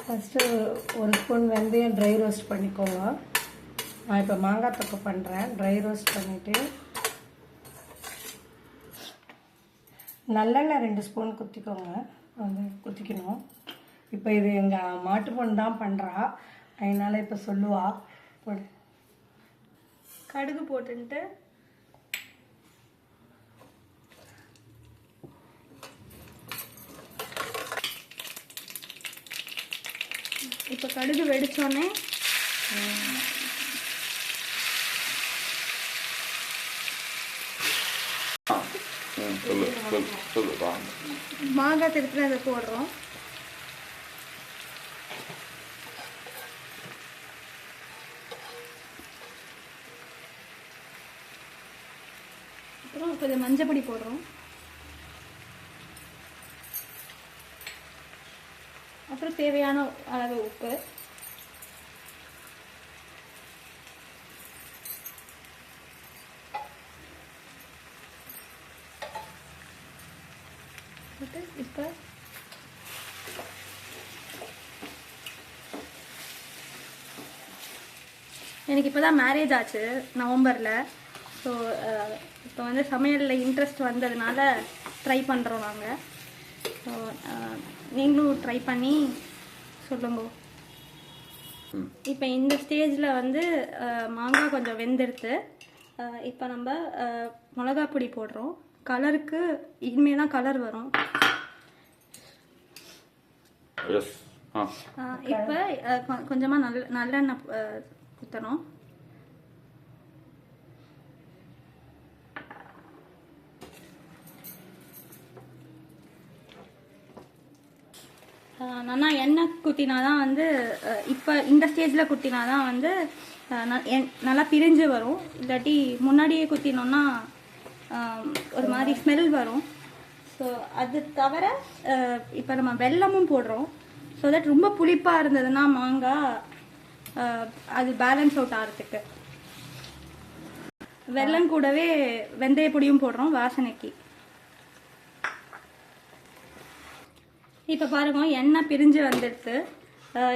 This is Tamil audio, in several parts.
ஃபஸ்ட்டு ஒரு ஸ்பூன் வெந்தயம் ட்ரை ரோஸ்ட் பண்ணிக்கோங்க. நான் இப்போ மாங்காய் தொக்கு பண்ணுறேன். ட்ரை ரோஸ்ட் பண்ணிவிட்டு நல்லெண்ணெய் 2 ஸ்பூன் குத்திக்கோங்க. வந்து குத்திக்கணும். இப்போ இது எங்கள் மாட்டு பொண்ணு தான் பண்ணுறா, அதனால் இப்போ சொல்லுவா. போடு. கடுகு போட்டுன்ட்டு இப்போ கடுகு வெடிச்சோடனே மாங்காய் திருப்பில் அதை போடுறோம். அப்புறம் கொஞ்சம் மஞ்சள் பொடி போடுறோம். அப்புறம் தேவையான அளவு உப்பு. இப்போ எனக்கு இப்போ தான் மேரேஜ் ஆச்சு நவம்பரில். ஸோ இப்போ வந்து சமையலில் இன்ட்ரெஸ்ட் வந்ததுனால ட்ரை பண்ணுறோம் நாங்கள். ஸோ நீங்களும் ட்ரை பண்ணி சொல்லுங்க. இப்போ இந்த ஸ்டேஜில் வந்து மாங்காய் கொஞ்சம் வெந்தெடுத்து இப்போ நம்ம மிளகா பொடி போடுறோம். கலருக்கு இனிமே தான் கலர் வரும். இப்போ கொஞ்சமாக நல்லெண்ணெய் ஊற்றணும். நல்லா எண்ணெய் குத்தினா தான் வந்து இப்போ இந்த ஸ்டேஜில் குத்தினா தான் வந்து நல்லா பிரிஞ்சு வரும். இல்லாட்டி முன்னாடியே குத்தினோன்னா ஒரு மாதிரி ஸ்மெல் வரும். ஸோ அது தவிர இப்போ நம்ம வெல்லமும் போடுறோம். ஸோ தட் ரொம்ப புளிப்பாக இருந்ததுன்னா மாங்காய் அது பேலன்ஸ் அவுட் ஆகிறதுக்கு வெல்லம் கூடவே வெந்தய பொடியும் போடுறோம் வாசனைக்கு. இப்போ பாருங்க எண்ணெய் பிரிஞ்சு வந்துடுது.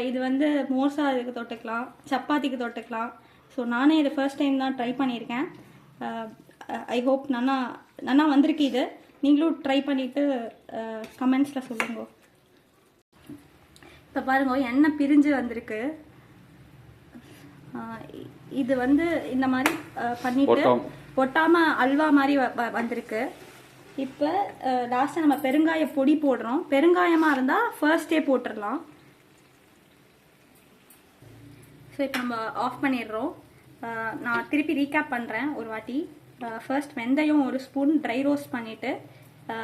இது வந்து மோர் சாதத்துக்கு தொட்டுக்கலாம், சப்பாத்திக்கு தொட்டுக்கலாம். ஸோ நானே இது ஃபர்ஸ்ட் டைம் தான் ட்ரை பண்ணியிருக்கேன். ஐ ஹோப் நல்லா வந்திருக்கு. இது நீங்களும் ட்ரை பண்ணிவிட்டு கமெண்ட்ஸில் சொல்லுங்க. இப்போ பாருங்க எண்ணெய் பிரிஞ்சு வந்திருக்கு. இது வந்து இந்த மாதிரி பண்ணிட்டு ஒட்டாமல் அல்வா மாதிரி வந்திருக்கு. இப்போ லாஸ்ட்டாக நம்ம பெருங்காய பொடி போடுறோம். பெருங்காயமாக இருந்தால் ஃபர்ஸ்டே போட்டுடலாம். ஸோ இப்போ நம்ம ஆஃப் பண்ணிடுறோம். நான் திருப்பி ரீகேப் பண்ணுறேன் ஒரு வாட்டி. ஃபர்ஸ்ட் வெந்தயம் 1 ஸ்பூன் ட்ரை ரோஸ்ட் பண்ணிவிட்டு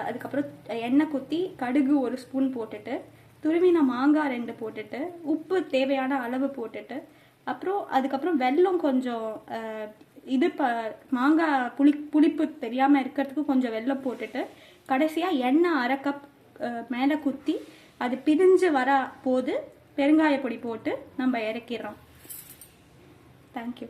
அதுக்கப்புறம் எண்ணெய் குத்தி கடுகு 1 ஸ்பூன் போட்டுட்டு துருவின மாங்காய் 2 போட்டுட்டு உப்பு தேவையான அளவு போட்டுட்டு அதுக்கப்புறம் வெல்லம் கொஞ்சம் இது மாங்காய் புளிப்பு தெரியாமல் இருக்கிறதுக்கு கொஞ்சம் வெல்லம் போட்டுட்டு கடைசியாக எண்ணெய் 1/2 கப் மேலே குத்தி அது பிரிஞ்சு வர போது பெருங்காய பொடி போட்டு நம்ம இறக்கிடுறோம். தேங்க்யூ.